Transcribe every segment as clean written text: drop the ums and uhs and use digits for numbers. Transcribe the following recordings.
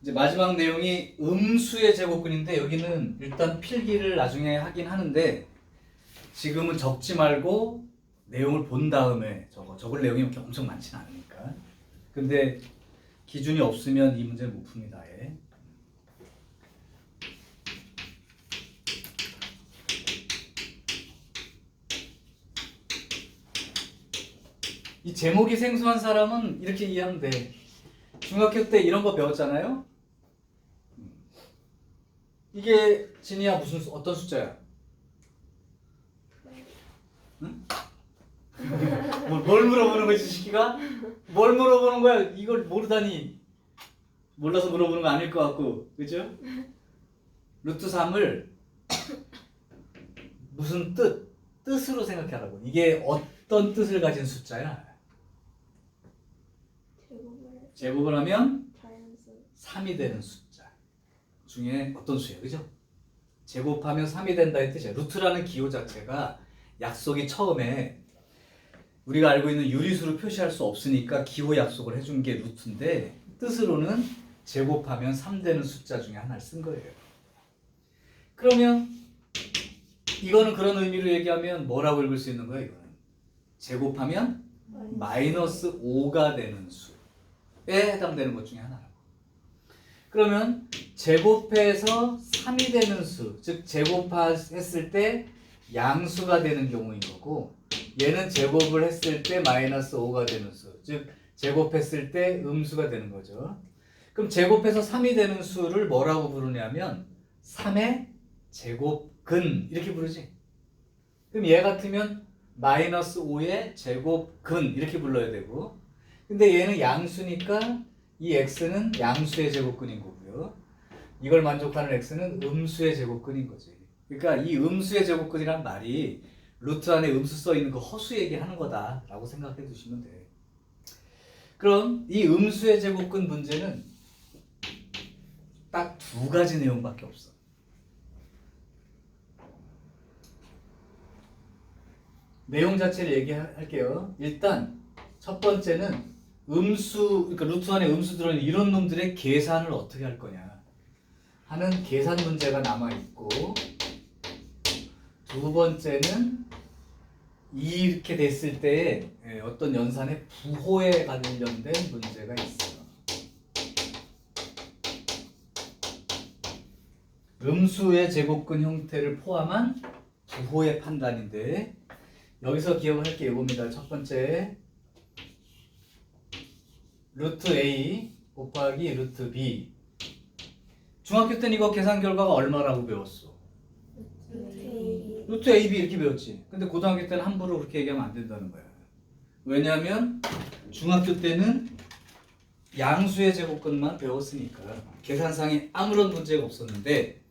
이제 마지막 내용이 음수의 제곱근인데 여기는 일단 필기를 나중에 하긴 하는데 지금은 적지 말고 내용을 본 다음에 적을 내용이 이렇게 엄청 많지는 않으니까. 근데 기준이 없으면 이 문제를 못 풉니다. 아예. 이 제목이 생소한 사람은 이렇게 이해하면 돼. 중학교 때 이런 거 배웠잖아요. 이게 진이야 어떤 숫자야? 응? 뭘 물어보는 거지, 시키가? 뭘 물어보는 거야? 이걸 모르다니. 몰라서 물어보는 거 아닐 것 같고, 그죠? 루트 3을 무슨 뜻으로 생각하라고. 이게 어떤 뜻을 가진 숫자야? 제곱을 하면 3이 되는 숫자 중에 어떤 수예요, 그죠? 제곱하면 3이 된다 이 뜻이야. 루트라는 기호 자체가 약속이 처음에 우리가 알고 있는 유리수로 표시할 수 없으니까 기호 약속을 해준 게 루트인데 뜻으로는 제곱하면 3 되는 숫자 중에 하나를 쓴 거예요. 그러면 이거는 그런 의미로 얘기하면 뭐라고 읽을 수 있는 거예요? 이거는 제곱하면 마이너스 5가 되는 수에 해당되는 것 중에 하나라고. 그러면 제곱해서 3이 되는 수, 즉 제곱했을 때 양수가 되는 경우인 거고, 얘는 제곱을 했을 때 마이너스 5가 되는 수, 즉 제곱했을 때 음수가 되는 거죠. 그럼 제곱해서 3이 되는 수를 뭐라고 부르냐면 3의 제곱근 이렇게 부르지. 그럼 얘 같으면 마이너스 5의 제곱근 이렇게 불러야 되고, 근데 얘는 양수니까 이 x는 양수의 제곱근인 거고요. 이걸 만족하는 x는 음수의 제곱근인 거지. 그러니까 이 음수의 제곱근이란 말이 루트 안에 음수 써 있는 거 허수 얘기하는 거다라고 생각해 두시면 돼. 그럼 이 음수의 제곱근 문제는 딱 두 가지 내용밖에 없어. 내용 자체를 얘기할게요. 일단 첫 번째는 그러니까 루트 안에 음수 들어있는 이런 놈들의 계산을 어떻게 할 거냐 하는 계산 문제가 남아있고, 두 번째는 이렇게 됐을 때 어떤 연산의 부호에 관련된 문제가 있어요. 음수의 제곱근 형태를 포함한 부호의 판단인데, 여기서 기억할 게 이겁니다. 첫 번째, 루트 A 곱하기 루트 B. 중학교 때는 이거 계산 결과가 얼마라고 배웠어? 루트 AB 이렇게 배웠지. 근데 고등학교 때는 함부로 그렇게 얘기하면 안 된다는 거야. 왜냐하면 중학교 때는 양수의 제곱근만 배웠으니까 계산상에 아무런 문제가 없었는데,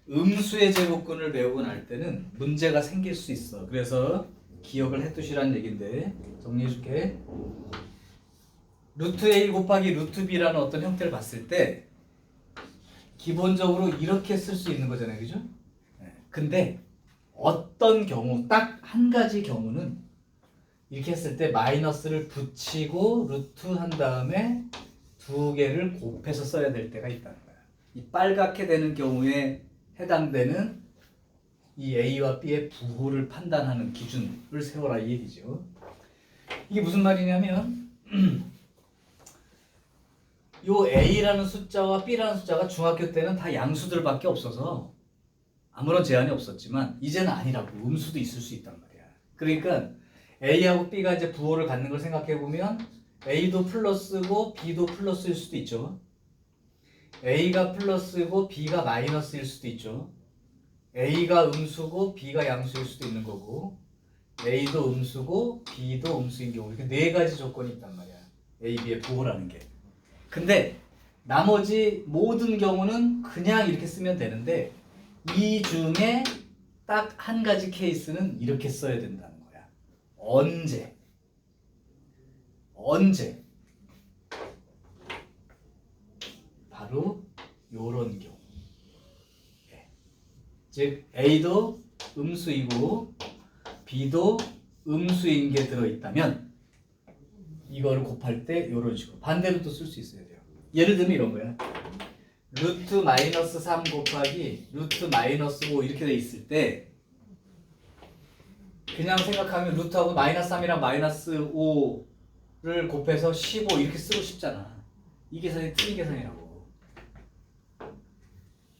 음수의 제곱근을 배우고 날 때는 문제가 생길 수 있어. 그래서 기억을 해두시라는 얘기인데 정리해 줄게. 루트 A 곱하기 루트 B라는 어떤 형태를 봤을 때 기본적으로 이렇게 쓸 수 있는 거잖아요, 그죠? 근데 어떤 경우, 딱 한 가지 경우는 이렇게 했을 때 마이너스를 붙이고 루트 한 다음에 두 개를 곱해서 써야 될 때가 있다는 거야. 이 빨갛게 되는 경우에 해당되는 이 A와 B의 부호를 판단하는 기준을 세워라 이 얘기죠. 이게 무슨 말이냐면 요 A라는 숫자와 B라는 숫자가 중학교 때는 다 양수들밖에 없어서 아무런 제한이 없었지만 이제는 아니라고. 음수도 있을 수 있단 말이야. 그러니까 A하고 B가 이제 부호를 갖는 걸 생각해 보면 A도 플러스고 B도 플러스일 수도 있죠. A가 플러스고 B가 마이너스일 수도 있죠. A가 음수고 B가 양수일 수도 있는 거고, A도 음수고 B도 음수인 경우, 이렇게 네 가지 조건이 있단 말이야. A, B의 부호라는 게. 근데 나머지 모든 경우는 그냥 이렇게 쓰면 되는데 이 중에 딱 한 가지 케이스는 이렇게 써야 된다는 거야. 언제? 바로 요런 경우. 즉 A도 음수이고 B도 음수인 게 들어있다면 이거를 곱할 때 이런 식으로 반대로 또 쓸 수 있어야 돼요. 예를 들면 이런 거야. 루트 마이너스 3 곱하기 루트 마이너스 5 이렇게 돼 있을 때 그냥 생각하면 루트하고 마이너스 3이랑 마이너스 5를 곱해서 15 이렇게 쓰고 싶잖아. 이 계산이 틀린 계산이라고.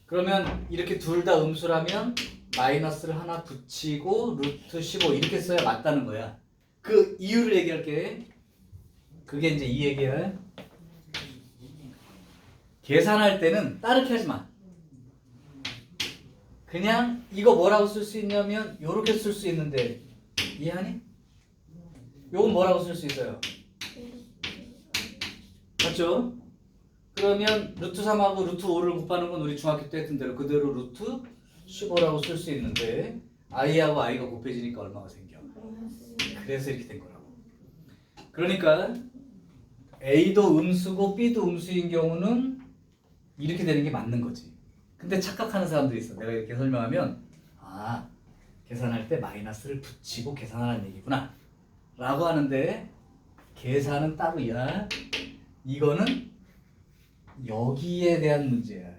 그러면 이렇게 둘 다 음수라면 마이너스를 하나 붙이고 루트 15 이렇게 써야 맞다는 거야. 그 이유를 얘기할게. 그게 이제 이 얘기야. 계산할 때는 따르게 하지 마. 그냥 이거 뭐라고 쓸 수 있냐면 요렇게 쓸 수 있는데 이해하니? 요건 뭐라고 쓸 수 있어요? 맞죠? 그러면 루트 3하고 루트 5를 곱하는 건 우리 중학교 때 했던 대로 그대로 루트 15라고 쓸 수 있는데 i하고 i가 곱해지니까 얼마가 생겨? 그래서 이렇게 된 거라고. 그러니까 a도 음수고 b도 음수인 경우는 이렇게 되는 게 맞는 거지. 근데 착각하는 사람들이 있어. 내가 이렇게 설명하면 아 계산할 때 마이너스를 붙이고 계산하는 얘기구나 라고 하는데 계산은 따로야. 이거는 여기에 대한 문제야.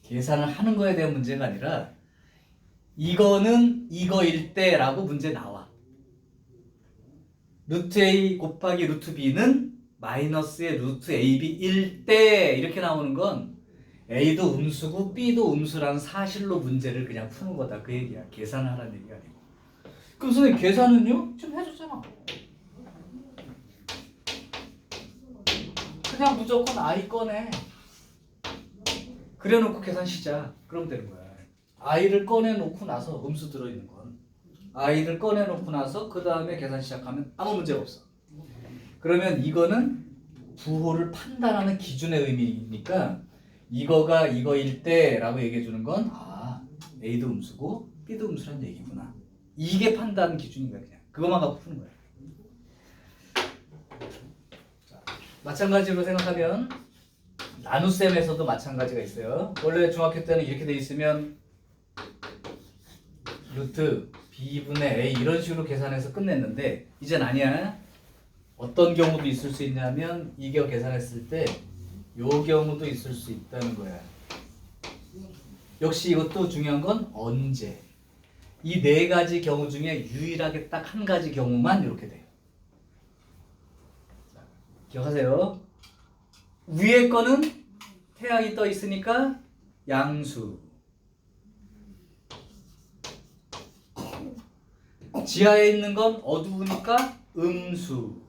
계산을 하는 거에 대한 문제가 아니라 이거는 이거일 때 라고 문제 나와. 루트 a 곱하기 루트 b는 마이너스의 루트 ab일 때 이렇게 나오는 건 a도 음수고 b도 음수라는 사실로 문제를 그냥 푸는 거다. 그 얘기야. 계산하라는 얘기가 아니고. 그럼 선생님 계산은요? 좀 해줬잖아. 그냥 무조건 i 꺼내. 그래놓고 계산 시작. 그럼 되는 거야. i를 꺼내놓고 나서 음수 들어있는 건 i를 꺼내놓고 나서 그 다음에 계산 시작하면 아무 문제가 없어. 그러면 이거는 부호를 판단하는 기준의 의미니까 이거가 이거일 때 라고 얘기해 주는 건 A도 음수고 B도 음수란 얘기구나. 이게 판단 기준인 거야. 그냥 그것만 갖고 푸는 거야. 자, 마찬가지로 생각하면 나눗셈에서도 마찬가지가 있어요. 원래 중학교 때는 이렇게 돼 있으면 루트 B분의 A 이런 식으로 계산해서 끝냈는데 이젠 아니야. 어떤 경우도 있을 수 있냐면 이거 계산했을 때 요 경우도 있을 수 있다는 거야. 역시 이것도 중요한 건 언제. 이 네 가지 경우 중에 유일하게 딱 한 가지 경우만 이렇게 돼요. 자, 기억하세요. 위에 거는 태양이 떠 있으니까 양수. 지하에 있는 건 어두우니까 음수.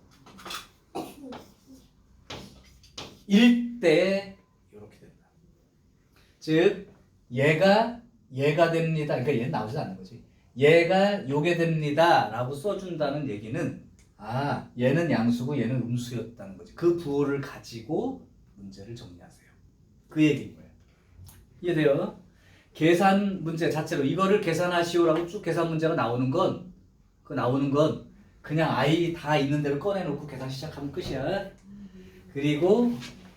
일 때 이렇게 된다. 즉 얘가 됩니다. 그러니까 얘는 나오지 않는 거지. 얘가 요게 됩니다 라고 써준다는 얘기는 얘는 양수고 얘는 음수였다는 거지. 그 부호를 가지고 문제를 정리하세요. 그 얘기인 거예요. 이해돼요? 계산 문제 자체로 이거를 계산하시오라고 쭉 계산 문제가 나오는 건 그냥 i 다 있는 대로 꺼내놓고 계산 시작하면 끝이야. 그리고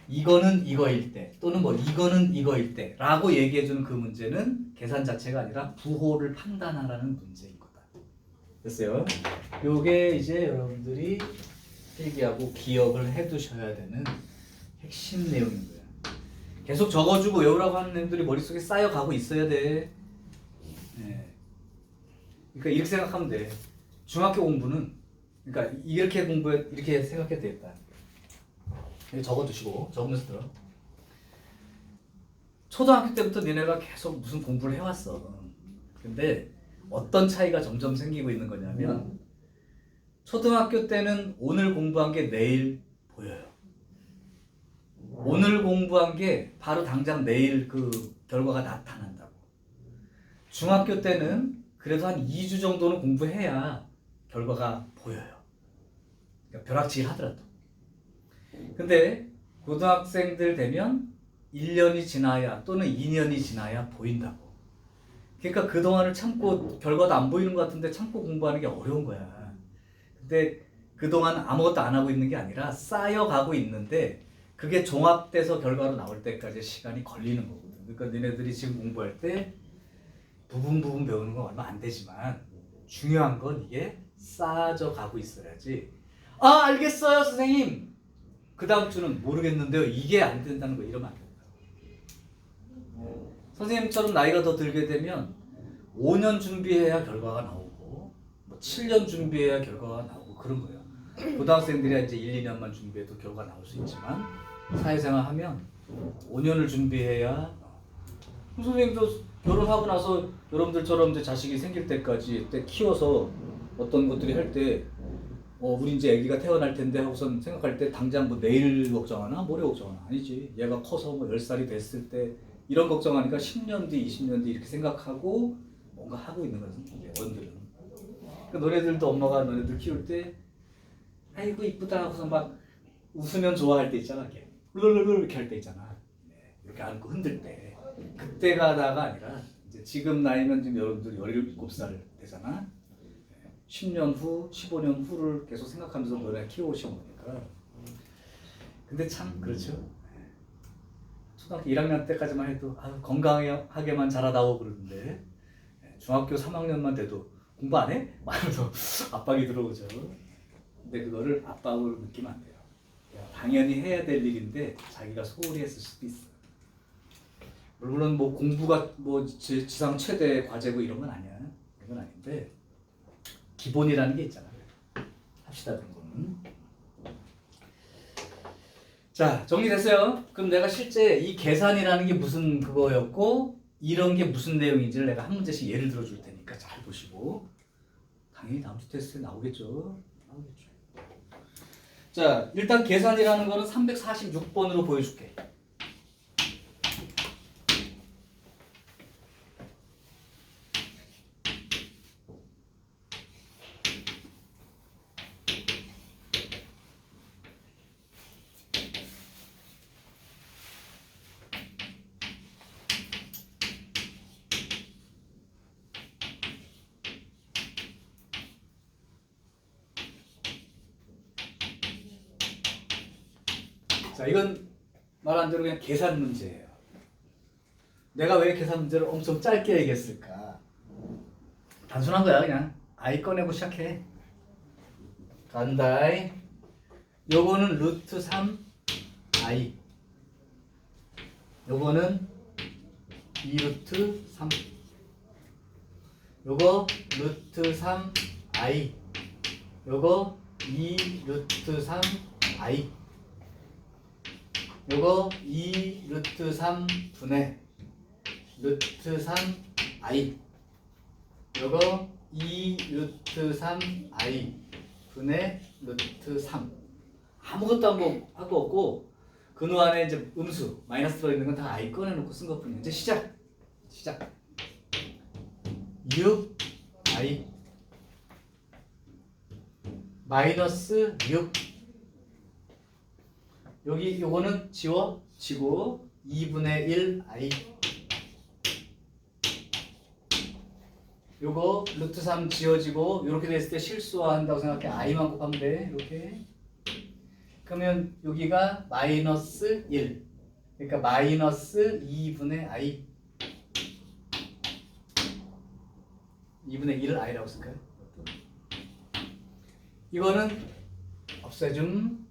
이거는 이거일 때 또는 뭐 이거는 이거일 때 라고 얘기해주는 그 문제는 계산 자체가 아니라 부호를 판단하라는 문제인 거다. 됐어요? 요게 이제 여러분들이 필기하고 기억을 해두셔야 되는 핵심 내용인 거야. 계속 적어주고 외우라고 하는 애들이 머릿속에 쌓여가고 있어야 돼. 네. 그러니까 이렇게 생각하면 돼. 중학교 공부는 그러니까 이렇게 이렇게 생각해도 되겠다. 적어두시고 적으면서 들어. 초등학교 때부터 니네가 계속 무슨 공부를 해왔어. 근데 어떤 차이가 점점 생기고 있는 거냐면 초등학교 때는 오늘 공부한 게 내일 보여요. 오늘 공부한 게 바로 당장 내일 그 결과가 나타난다고. 중학교 때는 그래도 한 2주 정도는 공부해야 결과가 보여요. 그러니까 벼락치기 하더라도. 근데 고등학생들 되면 1년이 지나야 또는 2년이 지나야 보인다고. 그러니까 그동안을 참고 결과도 안 보이는 것 같은데 참고 공부하는 게 어려운 거야. 근데 그동안 아무것도 안 하고 있는 게 아니라 쌓여가고 있는데 그게 종합돼서 결과로 나올 때까지 시간이 걸리는 거거든. 그러니까 너네들이 지금 공부할 때 부분 배우는 건 얼마 안 되지만 중요한 건 이게 쌓아져 가고 있어야지. 알겠어요 선생님. 그 다음 주는 모르겠는데요. 이게 안 된다는 거 이러면 안 된다. 선생님처럼 나이가 더 들게 되면 5년 준비해야 결과가 나오고 뭐 7년 준비해야 결과가 나오고 그런 거예요. 고등학생들이 이제 1, 2년만 준비해도 결과가 나올 수 있지만 사회생활 하면 5년을 준비해야 선생님도 결혼하고 나서 여러분들처럼 이제 자식이 생길 때까지 때 키워서 어떤 것들이 할 때 우리 이제 아기가 태어날 텐데 하고선 생각할 때 당장 뭐 내일 걱정하나 모레 걱정하나 아니지. 얘가 커서 뭐 10살이 됐을 때 이런 걱정하니까 10년 뒤 20년 뒤 이렇게 생각하고 뭔가 하고 있는 거예요. 어른들은. 그 너네들도 엄마가 너네들 키울 때 아이고 이쁘다 하고서 막 웃으면 좋아할 때 있잖아. 이렇게 룰루룰루 이렇게 할 때 있잖아. 이렇게 안고 흔들 때 그때가다가 아니라 이제 지금 나이면 지금 여러분들 17살 되잖아. 10년 후, 15년 후를 계속 생각하면서 너네 키워오신 거니까. 근데 참 그렇죠. 초등학교 1학년 때까지만 해도 건강하게만 자라다오 그러는데 중학교 3학년만 돼도 공부 안 해? 말하면서 압박이 들어오죠. 근데 그거를 압박으로 느끼면 안 돼요. 당연히 해야 될 일인데 자기가 소홀히 했을 수도 있어. 물론 뭐 공부가 뭐 지상 최대 과제고 이런 건 아니야. 이건 아닌데 기본이라는 게 있잖아. 합시다 그런 거는. 자, 정리됐어요. 그럼 내가 실제 이 계산이라는 게 무슨 그거였고 이런 게 무슨 내용인지를 내가 한 문제씩 예를 들어 줄 테니까 잘 보시고 당연히 다음 주 테스트에 나오겠죠. 자, 일단 계산이라는 거는 346번으로 보여줄게. 자, 이건 말한 대로 그냥 계산 문제예요. 내가 왜 계산 문제를 엄청 짧게 얘기했을까? 단순한 거야. 그냥 i 꺼내고 시작해. 간다이. 요거는 루트 3 i. 요거는 2루트 3. 요거 루트 3 i. 요거 2루트 3 i. 요거 2 루트 3 분의 루트 3 i. 요거 2 루트 3 i 분의 루트 3. 아무것도 하고 없고 근호 안에 이제 음수 마이너스 들어있는 건 다 i 꺼내놓고 쓴 것뿐이야. 이제 시작 6 i 마이너스 6. 여기 요거는 지고 2분의 1 i. 요거 루트 3 지워지고 이렇게 됐을 때 실수한다고 생각해. i만 곱하면 돼. 이렇게. 그러면 여기가 마이너스 1. 그러니까 마이너스 2분의 i. 2분의 1을 i라고 쓸까요? 이거는 없애줌.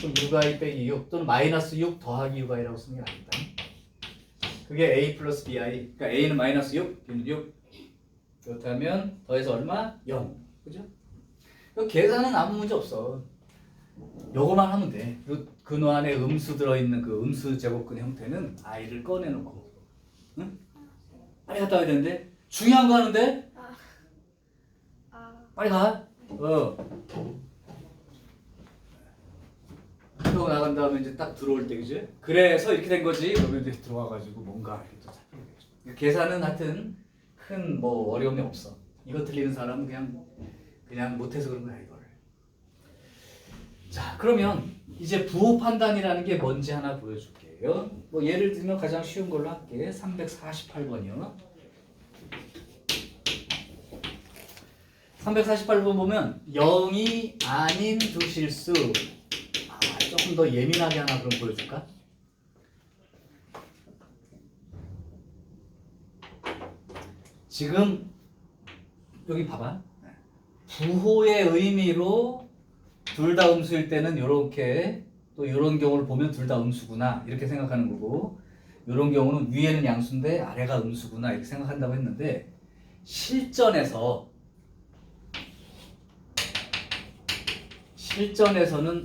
그럼 6i 빼기 6 또는 마이너스 6 더하기 6i라고 쓰는 게 낫겠다. 그게 a 플러스 bi. 그러니까 a는 마이너스 6, b는 6. 그렇다면 더해서 얼마? 0. 그죠? 계산은 아무 문제 없어. 요거만 하면 돼. 근호 안에 음수 들어있는 그 음수 제곱근 형태는 i를 꺼내놓고. 응? 빨리 갔다 와야 되는데. 중요한 거 하는데? 빨리 가. 그러고 나간 다음에 이제 딱 들어올 때, 그지? 그래서 이렇게 된 거지. 그러면 이제 들어와가지고 뭔가 이렇게 또 잡혀야겠죠. 계산은 하여튼 큰 뭐 어려움이 없어. 이거 틀리는 사람은 그냥 못해서 그런 거야, 이거를. 자, 그러면 이제 부호 판단이라는 게 뭔지 하나 보여줄게요. 뭐 예를 들면 가장 쉬운 걸로 할게. 348번이요. 348번 보면 0이 아닌 두 실수. 조금 더 예민하게 하나 그럼 보여줄까? 지금 여기 봐봐. 부호의 의미로 둘 다 음수일 때는 이렇게 또 이런 경우를 보면 둘 다 음수구나 이렇게 생각하는 거고 이런 경우는 위에는 양수인데 아래가 음수구나 이렇게 생각한다고 했는데 실전에서는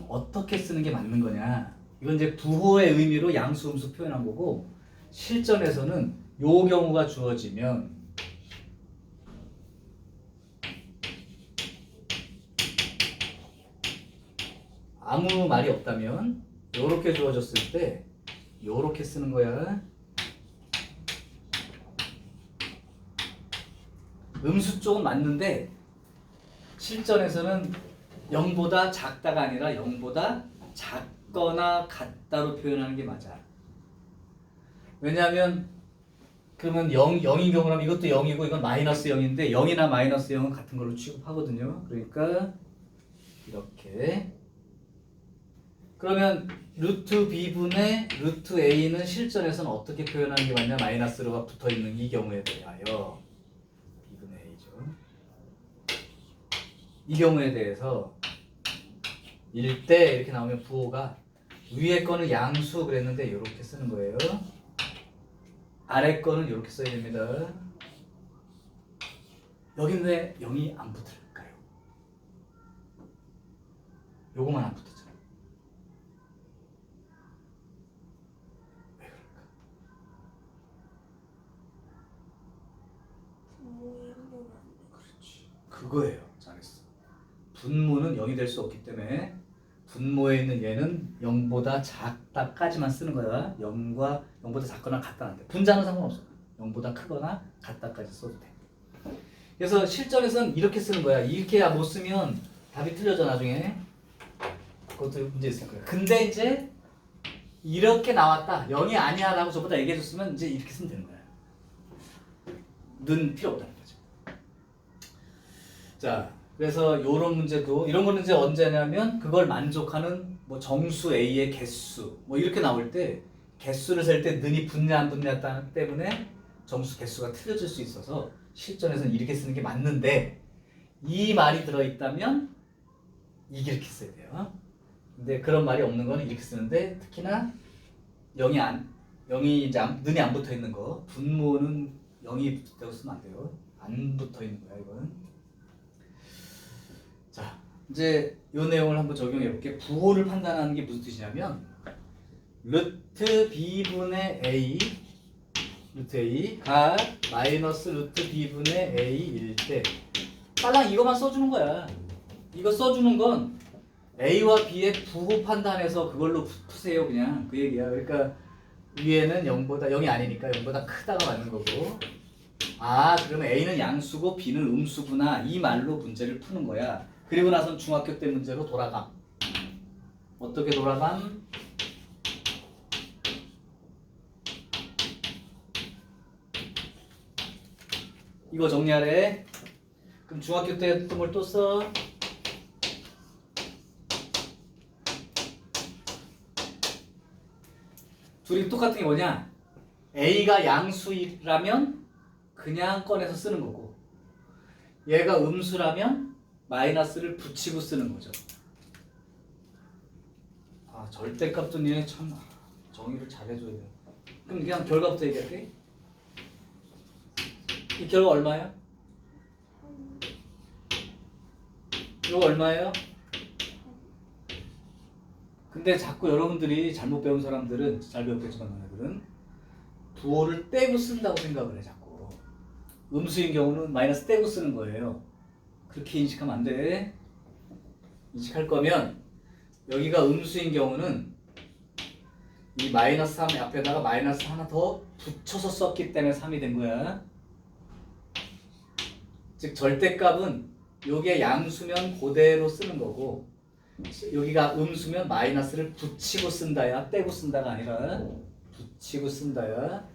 어떻게 쓰는 게 맞는 거냐 이건 이제 부호의 의미로 양수 음수 표현한 거고 실전에서는 요 경우가 주어지면 아무 말이 없다면 요렇게 주어졌을 때 요렇게 쓰는 거야. 음수 쪽은 맞는데 실전에서는 0보다 작다가 아니라 0보다 작거나 같다로 표현하는 게 맞아. 왜냐하면 그러면 0인 경우라면 이것도 0이고 이건 마이너스 0인데 0이나 마이너스 0은 같은 걸로 취급하거든요. 그러니까 이렇게 그러면 루트 b분의 루트 a는 실전에서는 어떻게 표현하는 게 맞냐? 마이너스로가 붙어있는 이 경우에 대하여 b분의 a죠. 이 경우에 대해서 1대 이렇게 나오면 부호가 위에 거는 양수 그랬는데 이렇게 쓰는 거예요. 아래 거는 이렇게 써야 됩니다. 여긴 왜 0이 안 붙을까요? 요거만 안 붙었잖아요. 왜 그럴까? 그렇지. 그거예요. 잘했어. 분모는 0이 될 수 없기 때문에 분모에 있는 얘는 0보다 작다까지만 쓰는 거야. 0보다 작거나 같다는데 분자는 상관없어. 0보다 크거나 같다까지 써도 돼. 그래서 실전에서는 이렇게 쓰는 거야. 이렇게 못 쓰면 답이 틀려져 나중에. 그것도 문제 있을 거야. 근데 이제 이렇게 나왔다. 0이 아니야 라고 저보다 얘기해 줬으면 이제 이렇게 쓰면 되는 거야. 는 필요 없다는 거죠. 자, 그래서 이런 문제도 이런 거는 이제 언제냐면 그걸 만족하는 뭐 정수 A의 개수 뭐 이렇게 나올 때 개수를 셀 때 는이 붙냐 안 붙냐 때문에 정수 개수가 틀려질 수 있어서 실전에서는 이렇게 쓰는 게 맞는데 이 말이 들어있다면 이렇게 써야 돼요. 근데 그런 말이 없는 거는 이렇게 쓰는데 특히나 0이 이제 는이 안 붙어 있는 거 분모는 0이 붙어 쓰면 안 돼요. 안 붙어 있는 거야 이거는. 자, 이제 이 내용을 한번 적용해 볼게요. 부호를 판단하는 게 무슨 뜻이냐면 루트 b분의 a 루트 a가 마이너스 루트 b분의 a일 때 빨랑 이거만 써주는 거야. 이거 써주는 건 a와 b의 부호 판단해서 그걸로 푸세요 그냥 그 얘기야. 그러니까 위에는 0이 아니니까 0보다 크다가 맞는 거고 아 그러면 a는 양수고 b는 음수구나 이 말로 문제를 푸는 거야. 그리고 나선 중학교 때 문제로 돌아감. 어떻게 돌아감? 이거 정리하래. 그럼 중학교 때 또 뭘 또 써? 둘이 똑같은 게 뭐냐? A가 양수라면 그냥 꺼내서 쓰는 거고 얘가 음수라면 마이너스를 붙이고 쓰는 거죠. 아 절대값도 니네 참 정의를 잘해줘야 돼. 그럼 그냥 결과부터 얘기할게. 이 결과 얼마예요? 이거 얼마예요? 근데 자꾸 여러분들이 잘못 배운 사람들은 잘 배웠겠지만 너네들은 부호를 떼고 쓴다고 생각을 해 자꾸. 음수인 경우는 마이너스 떼고 쓰는 거예요. 그렇게 인식하면 안 돼. 인식할 거면 여기가 음수인 경우는 이 마이너스 3 앞에다가 마이너스 하나 더 붙여서 썼기 때문에 3이 된 거야. 즉 절대값은 여기에 양수면 그대로 쓰는 거고 여기가 음수면 마이너스를 붙이고 쓴다야. 떼고 쓴다가 아니라 붙이고 쓴다야.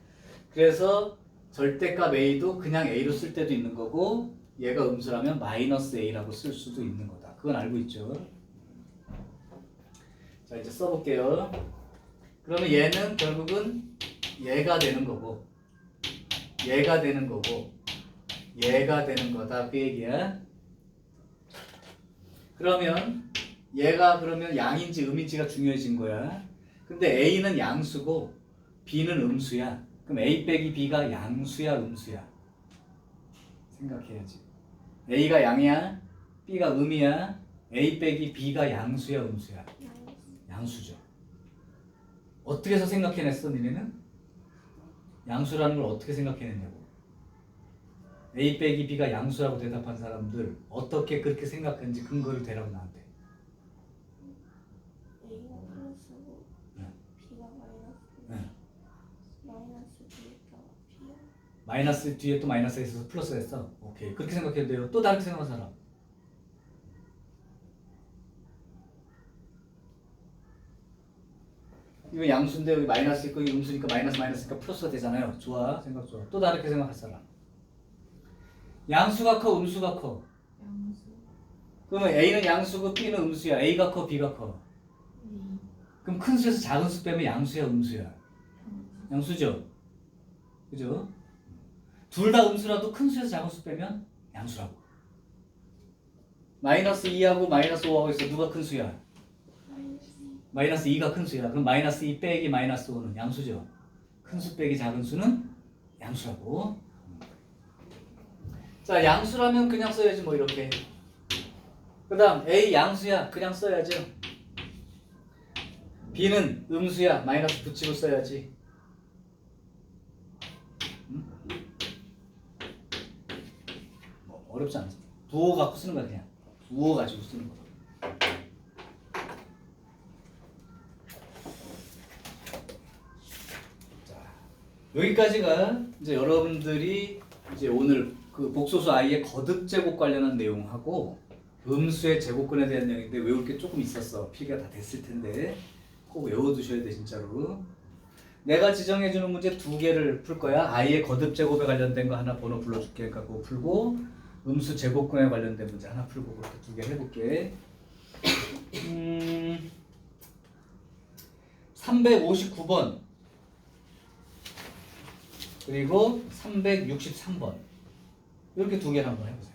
그래서 절대값 A도 그냥 A로 쓸 때도 있는 거고 얘가 음수라면 마이너스 A라고 쓸 수도 있는 거다. 그건 알고 있죠. 자 이제 써볼게요. 그러면 얘는 결국은 얘가 되는 거고 얘가 되는 거고 얘가 되는 거다 그 얘기야. 그러면 얘가 그러면 양인지 음인지가 중요해진 거야. 근데 A는 양수고 B는 음수야. 그럼 A 빼기 B가 양수야, 음수야? 생각해야지. A가 양이야, B가 음이야. A 빼기 B가 양수야, 음수야? 양수죠. 어떻게 해서 생각해냈어, 니네는? 양수라는 걸 어떻게 생각해냈냐고. A 빼기 B가 양수라고 대답한 사람들 어떻게 그렇게 생각했는지 근거를 대라고 나한테. A가 플러스고 네. B가 마이너스. 네. 마이너스 B가 B야. 마이너스 뒤에 또 마이너스가 있어서 플러스가 됐어. 오케이. 그렇게 생각해도 돼요. 또 다르게 생각하는 사람. 이거 양수인데 여기 마이너스 있고 이 음수니까 마이너스니까 플러스가 되잖아요. 좋아. 생각 좋아. 또 다르게 생각할 사람. 양수가 커, 음수가 커? 양수. 그러면 A는 양수고 B는 음수야. A가 커, B가 커? 그럼 큰 수에서 작은 수 빼면 양수야, 음수야? 양수죠. 그죠? 둘 다 음수라도 큰 수에서 작은 수 빼면 양수라고. 마이너스 2하고 마이너스 5하고 있어. 누가 큰 수야? 마이너스 2가 큰 수야. 그럼 마이너스 2 빼기 마이너스 5는 양수죠. 큰 수 빼기 작은 수는 양수라고. 자, 양수라면 그냥 써야지 뭐 이렇게. 그 다음 A 양수야. 그냥 써야죠. B는 음수야. 마이너스 붙이고 써야지. 뭐 어렵지 않아. 부호 갖고 쓰는 거야 그냥. 부호 가지고 쓰는 거. 자, 여기까지가 이제 여러분들이 이제 오늘 그 복소수 i의 거듭 제곱 관련한 내용하고 음수의 제곱근에 대한 내용인데 외울 게 조금 있었어. 필기가 다 됐을 텐데 꼭 외워두셔야 돼 진짜로. 내가 지정해주는 문제 2개를 풀 거야. i의 거듭 제곱에 관련된 거 하나 번호 불러줄게. 그러니까 그거 풀고 음수 제곱근에 관련된 문제 하나 풀고 그렇게 2개 해볼게. 359번 그리고 363번 이렇게 2개를 한번 해보세요.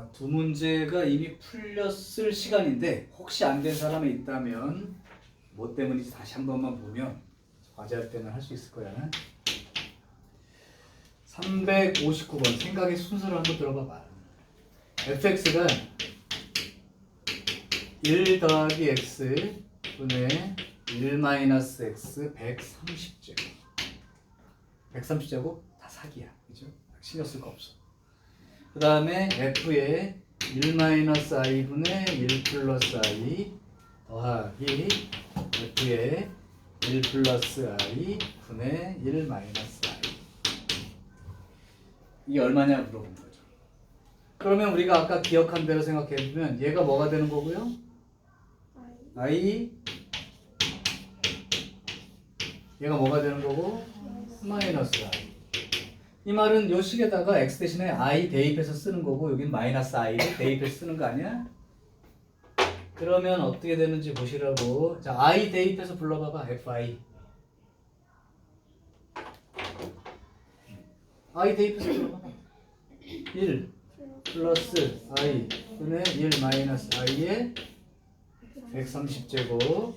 자, 두 문제가 이미 풀렸을 시간인데 혹시 안 된 사람이 있다면 뭐 때문인지 다시 한 번만 보면 과제할 때는 할 수 있을 거야. 359번 생각의 순서를 한번 들어봐봐. fx가 1 더하기 x 분의 1 마이너스 x 130제곱 130제곱 다 사기야. 그죠? 신경 쓸 거 없어. 그 다음에 f의 1 마이너스 i 분의 1 플러스 i 더하기 f의 1 플러스 i 분의 1 마이너스 i 이게 얼마냐 물어본 거죠. 그러면 우리가 아까 기억한 대로 생각해보면 얘가 뭐가 되는 거고요? i 얘가 뭐가 되는 거고? 마이너스 i. 이 말은 요 식에다가 x 대신에 i 대입해서 쓰는 거고 여긴 마이너스 i를 대입해서 쓰는 거 아니야? 그러면 어떻게 되는지 보시라고. 자, i 대입해서 불러봐봐. fi. i 대입해서 불러봐봐. 1 플러스 i 분의 1 마이너스 i에 130제곱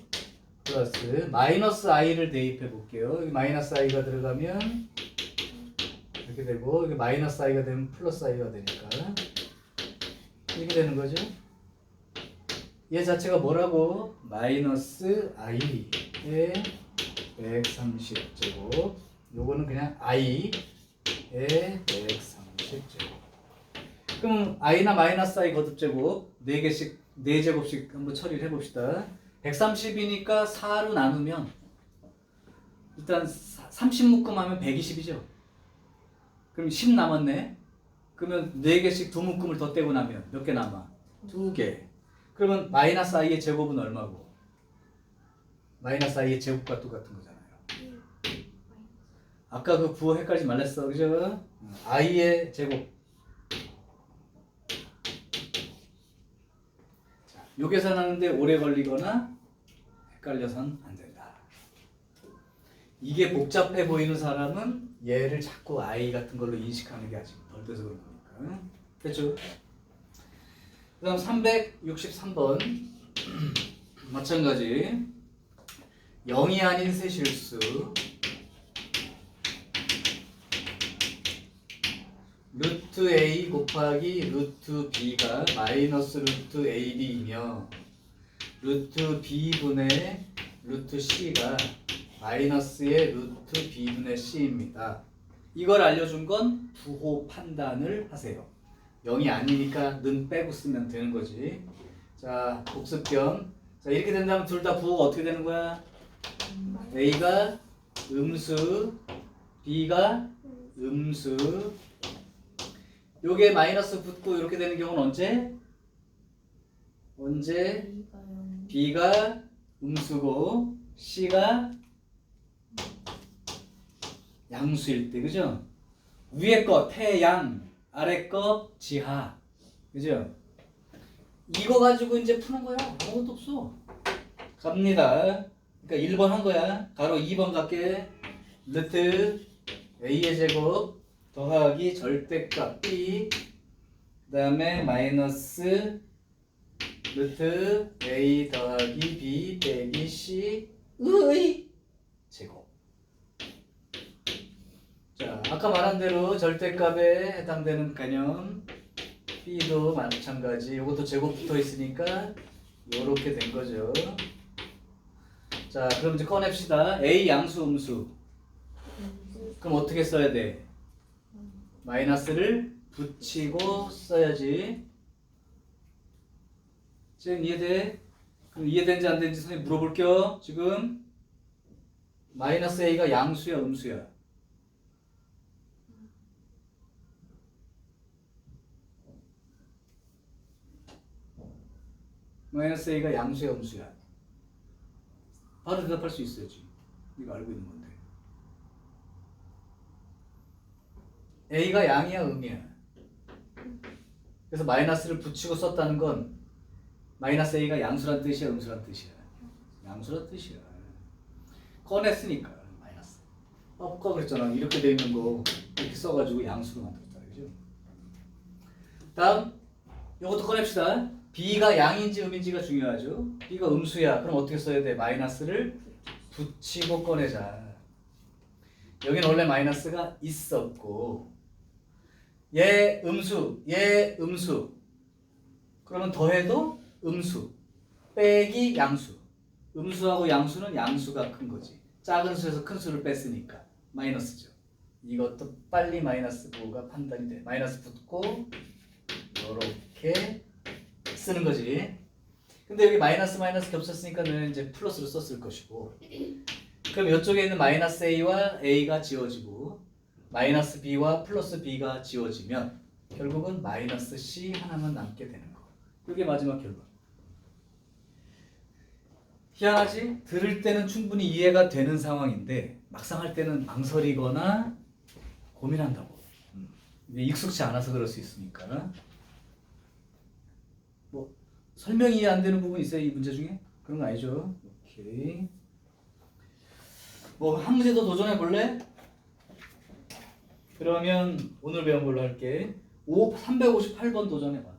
플러스 마이너스 i를 대입해 볼게요. 여기 마이너스 i가 들어가면 이렇게 되고 이게 마이너스 i가 되면 플러스 i가 되니까 이렇게 되는 거죠. 얘 자체가 뭐라고? 마이너스 i에 130제곱 요거는 그냥 i에 130제곱. 그럼 i나 마이너스 i 거듭제곱 4개씩 4제곱씩 한번 처리를 해봅시다. 130이니까 4로 나누면 일단 30 묶음하면 120이죠. 그럼 10 남았네. 그러면 4개씩 두 묶음을 더 떼고 나면 몇 개 남아? 2개. 그러면 마이너스 i의 제곱은 얼마고? 마이너스 i의 제곱과 똑같은 거잖아요. 아까 그 부호 헷갈리지 말랬어. 그죠? i의 제곱. 자, 요 계산하는데 오래 걸리거나 헷갈려선 안 된다. 이게 복잡해 보이는 사람은 얘를 자꾸 i 같은 걸로 인식하는 게 아직 덜 돼서 그런 거니까. 됐죠? 그 다음 363번 마찬가지 0이 아닌 새 실수 루트 a 곱하기 루트 b가 마이너스 루트 ab이며 루트 b분의 루트 c가 마이너스의 루트 b분의 c입니다. 이걸 알려준 건 부호 판단을 하세요. 0이 아니니까 는 빼고 쓰면 되는 거지. 자, 복습 겸. 자, 이렇게 된다면 둘 다 부호가 어떻게 되는 거야? A가 음수, B가 음수. 요게 마이너스 붙고 이렇게 되는 경우는 언제? 언제? B가 음수고 C가 양수일 때, 그죠? 위에 거 태양, 아래 거 지하, 그죠? 이거 가지고 이제 푸는 거야. 아무것도 없어. 갑니다. 그러니까 1번 한 거야. 가로 2번 갈게. 루트 a의 제곱 더하기 절대값 b 그 다음에 마이너스 루트 a 더하기 b 빼기 c 의 제곱. 자, 아까 말한 대로 절대값에 해당되는 개념 b도 마찬가지. 이것도 제곱 붙어 있으니까 이렇게 된 거죠. 자, 그럼 이제 꺼냅시다. a 양수 음수. 그럼 어떻게 써야 돼? 마이너스를 붙이고 써야지. 지금 이해돼? 그럼 이해된지 안 되는지 선생님 물어볼게요. 지금 마이너스 a가 양수야 음수야? 마이너스 a가 양수야 음수야? 바로 대답할 수 있어야지. 네가 알고 있는 건데. a가 양이야 음이야? 그래서 마이너스를 붙이고 썼다는 건 마이너스 a가 양수란 뜻이야 음수란 뜻이야? 양수란 뜻이야. 꺼냈으니까 마이너스. 아까 그랬잖아. 이렇게 돼 있는 거 이렇게 써가지고 양수로 만들었다. 그죠? 다음 요것도 꺼냅시다. B가 양인지 음인지가 중요하죠. B가 음수야. 그럼 어떻게 써야 돼? 마이너스를 붙이고 꺼내자. 여기는 원래 마이너스가 있었고 얘 음수, 얘 음수. 그러면 더해도 음수 빼기 양수. 음수하고 양수는 양수가 큰 거지. 작은 수에서 큰 수를 뺐으니까 마이너스죠. 이것도 빨리 마이너스 부호가 판단이 돼. 마이너스 붙고 이렇게 쓰는 거지. 근데 여기 마이너스 마이너스 겹쳤으니까 는 이제 플러스로 썼을 것이고, 그럼 이쪽에 있는 마이너스 a와 a가 지워지고 마이너스 b와 플러스 b가 지워지면 결국은 마이너스 c 하나만 남게 되는 거. 이게 마지막 결론. 희한하지? 들을 때는 충분히 이해가 되는 상황인데 막상 할 때는 망설이거나 고민한다고. 이게 익숙치 않아서 그럴 수 있으니까. 뭐 설명이 이해 안 되는 부분 있어요, 이 문제 중에? 그런 거 아니죠? 오케이. 뭐 한 문제 더 도전해 볼래? 그러면 오늘 배운 걸로 할게. 358번 도전해 봐.